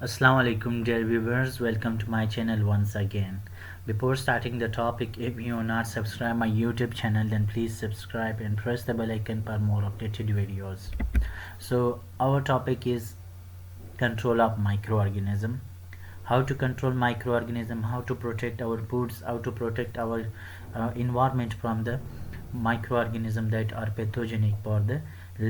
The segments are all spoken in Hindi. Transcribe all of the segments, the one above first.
Assalamu alaikum dear viewers, welcome to my channel once again. Before starting the topic, if you are not subscribed my YouTube channel, then please subscribe and press the bell icon for more updated videos. So our topic is control of microorganism. How to control microorganism, how to protect our foods, how to protect our environment from the microorganism that are pathogenic for the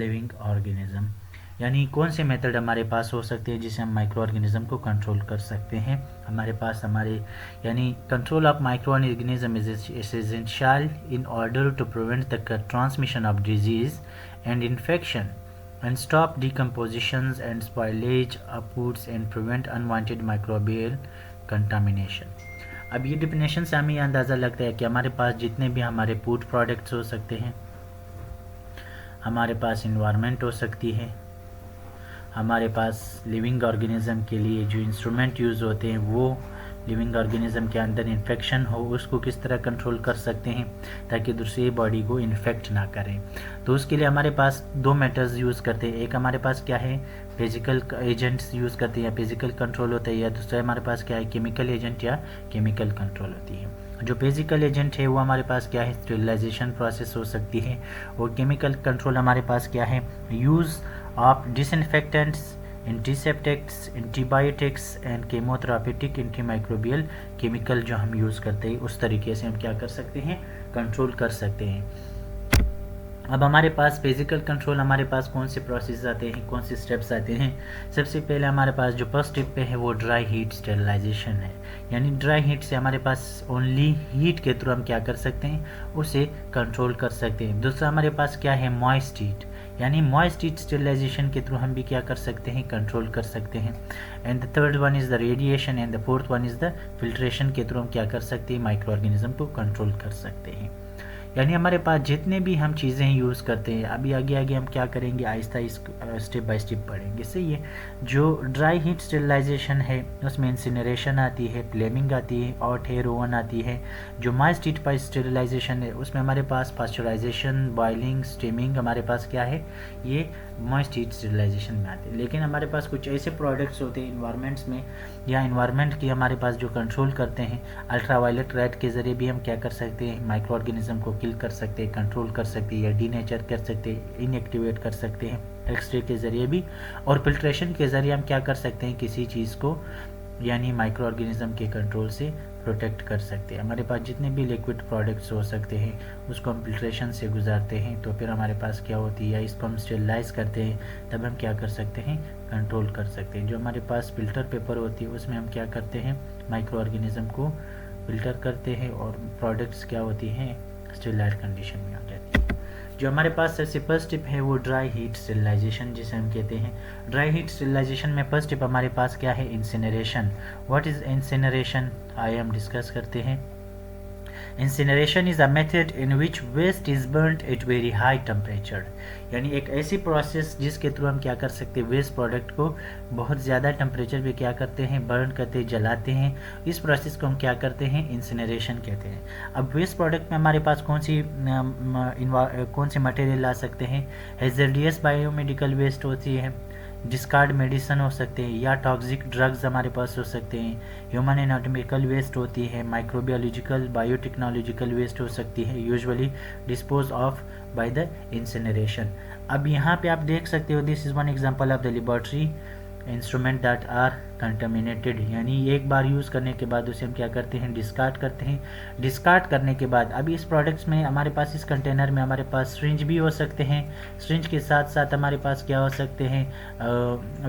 living organism. यानी कौन से मेथड हमारे पास हो सकते हैं जिससे हम माइक्रो ऑर्गेनिज्म को कंट्रोल कर सकते हैं हमारे पास यानी control of micro organism is essential in order to prevent the transmission of disease and infection and stop decompositions and spoilage of foods and prevent unwanted microbial contamination. अब ये डिफिनेशन से हमें अंदाज़ा लगता है कि हमारे पास जितने भी हमारे फूड प्रोडक्ट्स हो सकते हैं, हमारे पास इन्वायरमेंट हो सकती है, हमारे पास लिविंग ऑर्गेनिज्म के लिए जो इंस्ट्रूमेंट यूज़ होते हैं वो लिविंग ऑर्गेनिज्म के अंदर इन्फेक्शन हो उसको किस तरह कंट्रोल कर सकते हैं ताकि दूसरी बॉडी को इन्फेक्ट ना करें। तो उसके लिए हमारे पास दो मेथड्स यूज़ करते हैं। एक हमारे पास क्या है, फिजिकल एजेंट्स यूज़ करते हैं या फिजिकल कंट्रोल होता है, या दूसरा हमारे पास क्या है, केमिकल एजेंट या केमिकल कंट्रोल होती है। जो फिजिकल एजेंट है वो हमारे पास क्या है, स्टेरिलाइजेशन प्रोसेस हो सकती है, और केमिकल कंट्रोल हमारे पास क्या है, use of disinfectants, antiseptics, antibiotics and केमोथेरापेटिक antimicrobial chemical जो हम यूज़ करते हैं उस तरीके से हम क्या कर सकते हैं, कंट्रोल कर सकते हैं। अब हमारे पास फिजिकल कंट्रोल हमारे पास कौन से प्रोसेस आते हैं, कौन से स्टेप्स आते हैं। सबसे पहले हमारे पास जो फर्स्ट स्टेप पे है वो ड्राई हीट स्टेरिलाइजेशन है। यानी ड्राई हीट से हमारे पास ओनली हीट के थ्रू हम क्या कर सकते हैं, उसे कंट्रोल कर सकते हैं। दूसरा हमारे पास क्या है, मॉइस्ट हीट, यानी मॉइस्ट हीट स्टेरिलाइजेशन के थ्रू हम भी क्या कर सकते हैं, कंट्रोल कर सकते हैं। And the third one is the radiation and the fourth one is the filtration के थ्रू हम क्या कर सकते हैं, माइक्रो ऑर्गेनिज्म को कंट्रोल कर सकते हैं। यानी हमारे पास जितने भी हम चीज़ें यूज़ करते हैं, अभी आगे आगे हम क्या करेंगे, आहिस्ता स्टेप बाय स्टेप पढ़ेंगे। सही है। जो ड्राई हीट स्टेरिलाइजेशन है उसमें इंसिनरेशन आती है, फ्लेमिंग आती है, हॉट एयर ओवन आती है। जो मॉइस्ट हीट पर स्टेरिलाइजेशन है उसमें हमारे पास पास्चराइजेशन, बॉइलिंग, स्टीमिंग हमारे पास क्या है, ये मॉइस्ट हीट स्टेरिलाइजेशन में आते हैं। लेकिन हमारे पास कुछ ऐसे प्रोडक्ट्स होते हैं इन्वायरमेंट्स में, या इन्वायरमेंट की हमारे पास जो कंट्रोल करते हैं, अल्ट्रावायलेट रेड के ज़रिए भी हम क्या कर सकते हैं, माइक्रो ऑर्गेनिज्म को किल कर सकते हैं, कंट्रोल कर सकते हैं, या डीनेचर कर सकते हैं, इनएक्टिवेट कर सकते हैं एक्सरे के ज़रिए भी, और फिल्ट्रेशन के ज़रिए हम क्या कर सकते हैं, किसी चीज़ को यानी माइक्रो ऑर्गेनिज्म के कंट्रोल से प्रोटेक्ट कर सकते हैं। हमारे पास जितने भी लिक्विड प्रोडक्ट्स हो सकते हैं उसको हम फिल्ट्रेशन से गुजारते हैं, तो फिर हमारे पास क्या होती है, या इसको हम स्टेरिलाइज करते हैं, तब हम क्या कर सकते हैं, कंट्रोल कर सकते हैं। जो हमारे पास फिल्टर पेपर होती है उसमें हम क्या करते हैं, माइक्रो ऑर्गेनिज्म को फिल्टर करते हैं और प्रोडक्ट्स क्या होती हैं, स्टेरिलाइज कंडीशन में आ जाती है। जो हमारे पास सबसे फर्स्ट स्टेप है वो ड्राई हीट स्टेरिलाइजेशन जिसे हम कहते हैं। ड्राई हीट स्टेरिलाइजेशन में फर्स्ट स्टेप हमारे पास क्या है, इंसिनरेशन। व्हाट इज इंसिनरेशन, आइए हम डिस्कस करते हैं। Incineration is a method in which waste is burnt at very high temperature। यानी एक ऐसी प्रोसेस जिसके थ्रू हम क्या कर सकते हैं, वेस्ट प्रोडक्ट को बहुत ज़्यादा टेम्परेचर पे क्या करते हैं, बर्न करते हैं, जलाते हैं। इस प्रोसेस को हम क्या करते हैं, इंसिनरेशन कहते हैं। अब वेस्ट प्रोडक्ट में हमारे पास कौन सी मटेरियल ला सकते हैं, हेजल्डियस बायोमेडिकल वेस्ट होती है, डिस्कार्ड मेडिसन हो सकते हैं, या टॉक्सिक ड्रग्स हमारे पास हो सकते हैं, ह्यूमन एनाटॉमिकल वेस्ट होती है, माइक्रोबियोलॉजिकल बायोटेक्नोलॉजिकल वेस्ट हो सकती है, usually dispose of by the incineration. अब यहाँ पे आप देख सकते हो, this is one example of the laboratory instrument that are contaminated. यानी एक बार यूज़ करने के बाद उसे हम क्या करते हैं, डिस्कार्ड करते हैं। डिस्कार्ड करने के बाद अभी इस प्रोडक्ट्स में हमारे पास, इस कंटेनर में हमारे पास सिरिंज भी हो सकते हैं। सिरिंज के साथ साथ हमारे पास क्या हो सकते हैं,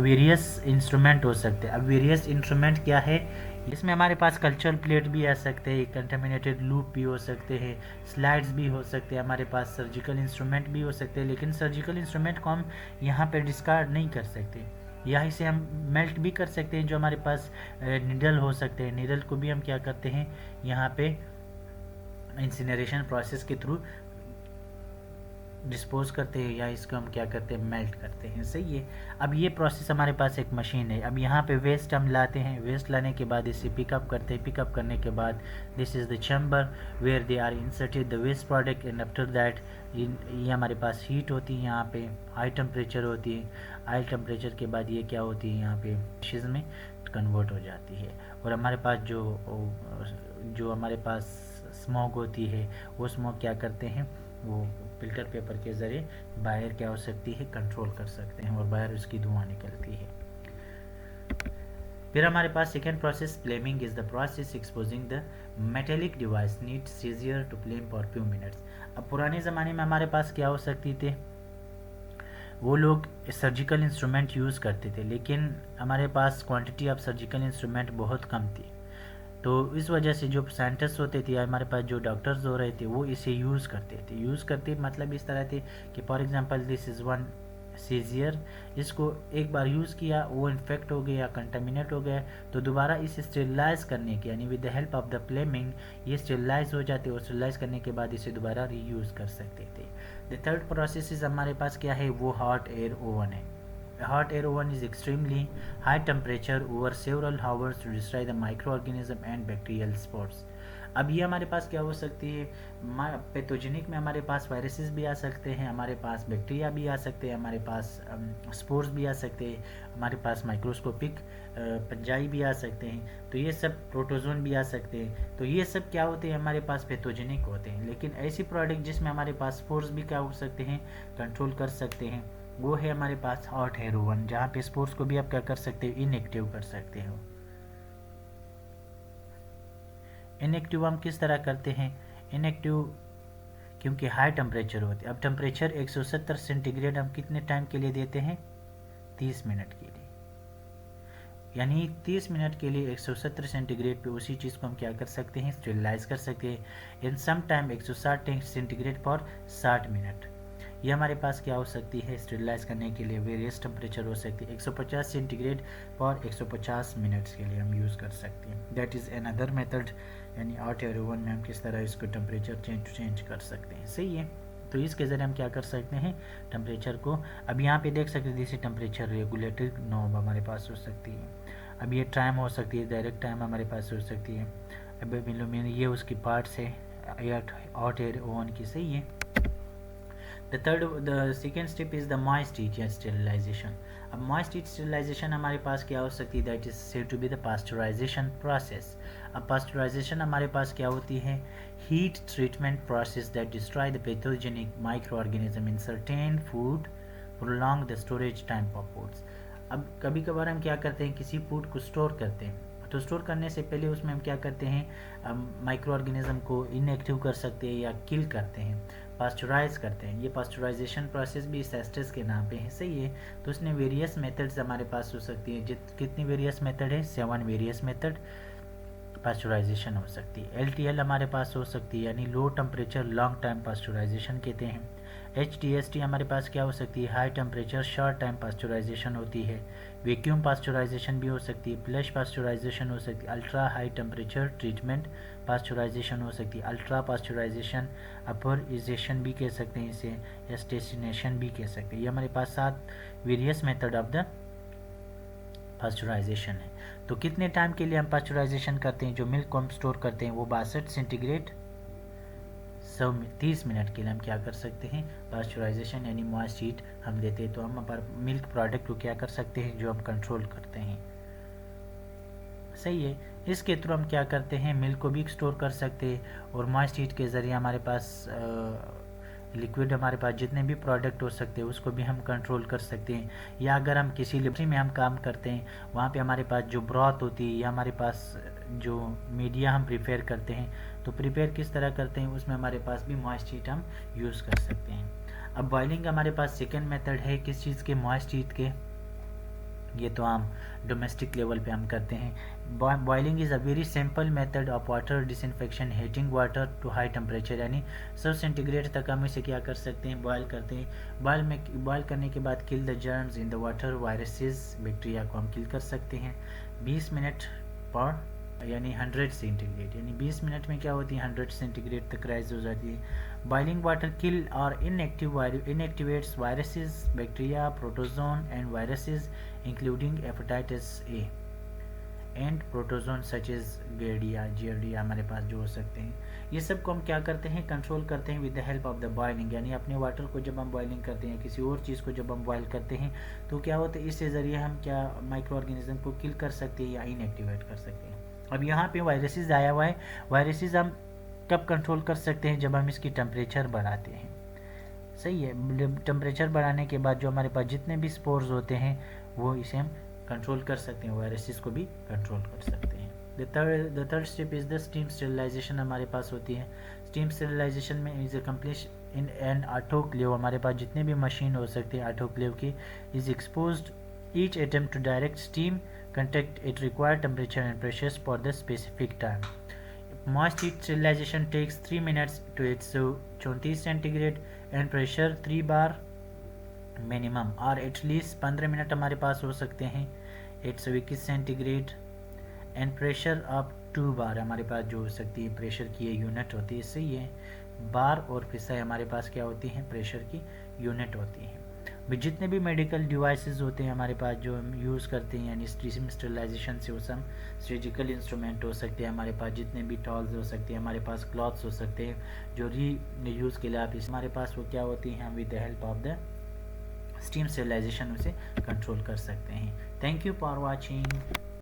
वेरियस इंस्ट्रूमेंट हो सकते हैं। अब वेरियस इंस्ट्रूमेंट क्या है, इसमें हमारे पास कल्चर प्लेट भी आ सकते हैं, कंटेमिनेटेड लूप भी हो सकते हैं, स्लाइड्स भी हो सकते हैं, हमारे पास सर्जिकल इंस्ट्रूमेंट भी हो सकते हैं। लेकिन सर्जिकल इंस्ट्रूमेंट को हम यहाँ पे डिस्कार्ड नहीं कर सकते, या इसे हम मेल्ट भी कर सकते हैं। जो हमारे पास निडल हो सकते हैं, निडल को भी हम क्या करते हैं, यहाँ पे इंसिनरेशन प्रोसेस के थ्रू डिस्पोज करते हैं या इसको हम क्या करते हैं, मेल्ट करते हैं। सही है। अब ये प्रोसेस हमारे पास एक मशीन है। अब यहाँ पे वेस्ट हम लाते हैं, वेस्ट लाने के बाद इसे पिकअप करते हैं, पिकअप करने के बाद this is the chamber where they are inserted the waste product, and after that ये हमारे पास हीट होती है, यहाँ पे हाई टेम्परेचर होती है। हाई टेम्परेचर के बाद ये क्या होती है, यहाँ पे डिशेज़ में कन्वर्ट हो जाती है। और हमारे पास जो हमारे पास स्मोक होती है, वो स्मोक क्या करते हैं, वो फिल्टर पेपर के ज़रिए बाहर क्या हो सकती है, कंट्रोल कर सकते हैं, और बाहर उसकी धुआं निकलती है। फिर हमारे पास second process flaming is the process exposing the metallic device need scissor to flame for few minutes. अब पुराने ज़माने में हमारे पास क्या हो सकती थे, वो लोग सर्जिकल इंस्ट्रूमेंट यूज़ करते थे, लेकिन हमारे पास क्वांटिटी ऑफ सर्जिकल इंस्ट्रूमेंट बहुत कम थी। तो इस वजह से जो साइंटिस्ट होते थे, हमारे पास जो डॉक्टर्स हो रहे थे, वो इसे यूज़ करते थे। यूज़ करते मतलब इस तरह थे कि for example this is one scissor, इसको एक बार यूज़ किया, वो इन्फेक्ट हो गया, कंटामिनेट हो गया, तो दोबारा इसे स्टेरिलाइज करने के, यानी with the help of the flaming ये स्टेरिलाइज हो जाते, और स्टेरिलाइज करने के बाद इसे दोबारा रीयूज़ कर सकते थे। द थर्ड प्रोसेस हमारे पास क्या है, वो हॉट एयर ओवन है। A hot air oven is extremely high temperature over several hours to destroy the microorganism and bacterial spores. अब ये हमारे पास क्या हो सकती है, पैथोजेनिक में हमारे पास वायरसेस भी आ सकते हैं, हमारे पास बैक्टीरिया भी आ सकते हैं, हमारे पास स्पोर्स भी आ सकते हैं, हमारे पास माइक्रोस्कोपिक पंजाई भी आ सकते हैं, तो ये सब प्रोटोजोन भी आ सकते हैं। तो ये सब क्या होते हैं, हमारे पास पैथोजेनिक होते हैं। लेकिन ऐसी प्रोडक्ट जिसमें हमारे पास स्पोर्स भी क्या हो सकते हैं, कंट्रोल कर सकते हैं, वो है हमारे पास हॉट एयर ओवन, जहाँ पे स्पोर्स को भी आप क्या कर सकते हो, इनएक्टिव कर सकते हो। इनएक्टिव हम किस तरह करते हैं, इनएक्टिव क्योंकि हाई टेम्परेचर होती है। अब टेम्परेचर 170 सेंटीग्रेड हम कितने टाइम के लिए देते हैं, 30 मिनट के लिए, यानी 30 मिनट के लिए 170 सेंटीग्रेड पे उसी चीज़ को हम क्या कर सकते हैं, स्टेरिलाइज कर सकते हैं। In some time 160 centigrade for 60 minute. ये हमारे पास क्या हो सकती है, स्टेरिलाइज करने के लिए वेरियस टेम्परेचर हो सकती है। 150 सेंटीग्रेड फॉर 150 मिनट्स के लिए हम यूज़ कर सकते हैं। दैट इज़ अनदर मेथड, यानी हॉट एयर ओवन में हम किस तरह इसको टेम्परेचर चेंज कर सकते हैं। सही है। तो इसके ज़रिए हम क्या कर सकते हैं, टेम्परेचर को, अब यहाँ पे देख सकते हैं जैसे टेम्परेचर रेगुलेटर नॉब हमारे पास हो सकती है। अब ये टाइम हो सकती है, डायरेक्ट टाइम हमारे पास हो सकती है। अब ये उसकी पार्ट्स है हॉट एयर ओवन की। सही है। The second step is the moist heat या sterilization. अब moist heat sterilization हमारे पास क्या हो सकती है, that is said to be the pasteurization process. अब pasteurization हमारे पास क्या होती है, heat treatment process that destroy the pathogenic microorganism in certain food, prolong the storage time of foods. अब कभी कभार हम क्या करते हैं, किसी फूड को स्टोर करते हैं, तो स्टोर करने से पहले उसमें हम क्या करते हैं, माइक्रो ऑर्गेनिज्म को इनएक्टिव कर सकते हैं या किल करते हैं, पास्चुराइज करते हैं। ये पास्चुराइजेशन प्रोसेस भी सेस्टस के नाम पे है। सही है। तो उसने वेरियस मेथड्स हमारे पास हो सकती है, कितनी वेरियस मेथड है, 7 वेरियस मेथड पास्चुराइजेशन हो सकती है। LTL हमारे पास हो सकती है, यानी low temperature long time pasteurisation कहते हैं। HTST हमारे पास क्या हो सकती है, high temperature short time pasteurisation होती है। वैक्यूम पास्चुराइजेशन भी हो सकती है, फ्लैश पास्चुराइजेशन हो सकती है, ultra high temperature treatment pasteurisation हो सकती है, अल्ट्रा पास्चुराइजेशन, अपोराइजेशन भी कह सकते हैं इसे, या स्टेशनेशन भी कह सकते हैं। ये हमारे पास 7 various method of the pasteurisation है। तो कितने टाइम के लिए हम पास्चुराइजेशन करते हैं, जो मिल्क को हम स्टोर करते हैं वो 62 सेंटीग्रेड 30 मिनट के लिए हम क्या कर सकते हैं, पास्चुराइजेशन यानी मॉइस्ट हीट हम देते हैं। तो हम पर मिल्क प्रोडक्ट को क्या कर सकते हैं, जो हम कंट्रोल करते हैं। सही है। इसके थ्रू हम क्या करते हैं, मिल्क को भी स्टोर कर सकते हैं, और मॉइस्ट हीट के ज़रिए हमारे पास लिक्विड, हमारे पास जितने भी प्रोडक्ट हो सकते हैं उसको भी हम कंट्रोल कर सकते हैं। या अगर हम किसी लेबोरेटरी में हम काम करते हैं, वहाँ पे हमारे पास जो ब्रॉथ होती है या हमारे पास जो मीडिया हम प्रिपेयर करते हैं, तो प्रिपेयर किस तरह करते हैं, उसमें हमारे पास भी मॉइस्ट हीट हम यूज़ कर सकते हैं। अब बॉइलिंग हमारे पास सेकेंड मेथड है, किस चीज़ के, मॉइस्ट हीट के। ये तो हम डोमेस्टिक लेवल पे हम करते हैं। Boiling is a very simple method of water disinfection, heating water to high temperature, यानी 100 सेंटीग्रेड तक हम इसे क्या कर सकते हैं, बॉयल करते हैं। बॉयल करने के बाद kill the germs in the water, viruses, bacteria को हम किल कर सकते हैं। 20 मिनट पर यानी 100 सेंटीग्रेड, यानी 20 मिनट में क्या होती है 100 सेंटीग्रेड तक राइज हो जाती है। बॉइलिंग वाटर किल और inactivates viruses, bacteria, protozoan and viruses including hepatitis A and protozoan such as giardia हमारे पास जो हो सकते हैं। ये सब को हम क्या करते हैं, कंट्रोल करते हैं with the help of the boiling, यानी अपने वाटर को जब हम बॉइलिंग करते हैं, किसी और चीज़ को जब हम बॉयल करते हैं तो क्या होता है, इसके ज़रिए हम क्या माइक्रो ऑर्गेनिज्म को किल कर सकते हैं या इनएक्टिवेट कर सकते हैं। अब यहाँ पे वायरसेस आया हुआ है, वायरसेस हम कब कंट्रोल कर सकते हैं, जब हम इसकी टेम्परेचर बढ़ाते हैं। सही है, टेम्परेचर बढ़ाने के बाद जो हमारे पास जितने भी स्पोर्स होते हैं वो इसे हम कंट्रोल कर सकते हैं, वायरसेस को भी कंट्रोल कर सकते हैं। The third step is the steam sterilisation हमारे पास होती है। स्टीम स्टेरिलाइजेशन में is accomplish in an autoclave, हमारे पास जितने भी मशीन हो सकते हैं ऑटोक्लेव की, is exposed each atom to direct steam contact at required temperature and pressures for the specific time. Moist heat sterilization takes 3 minutes to 134 centigrade and pressure 3 bar minimum, और एटलीस्ट 15 मिनट हमारे पास हो सकते हैं 121 सेंटीग्रेड एंड प्रेशर अप 2 बार हमारे पास जो हो सकती है, प्रेशर की ये यूनिट होती है। इससे ये बार और फिसाई हमारे पास क्या होती हैं, प्रेशर की यूनिट होती हैं। भी जितने भी मेडिकल डिवाइसेस होते हैं हमारे पास जो हम यूज़ करते हैं, यानी स्टीम स्टेरिलाइजेशन से वो सब सर्जिकल इंस्ट्रूमेंट हो सकते हैं हमारे पास, जितने भी टॉल्स हो सकते हैं हमारे पास, क्लॉथ्स हो सकते हैं जो री यूज़ के लिए आप हमारे पास वो क्या होती हैं, हम with the help of the steam sterilisation उसे कंट्रोल कर सकते हैं। Thank you for watching.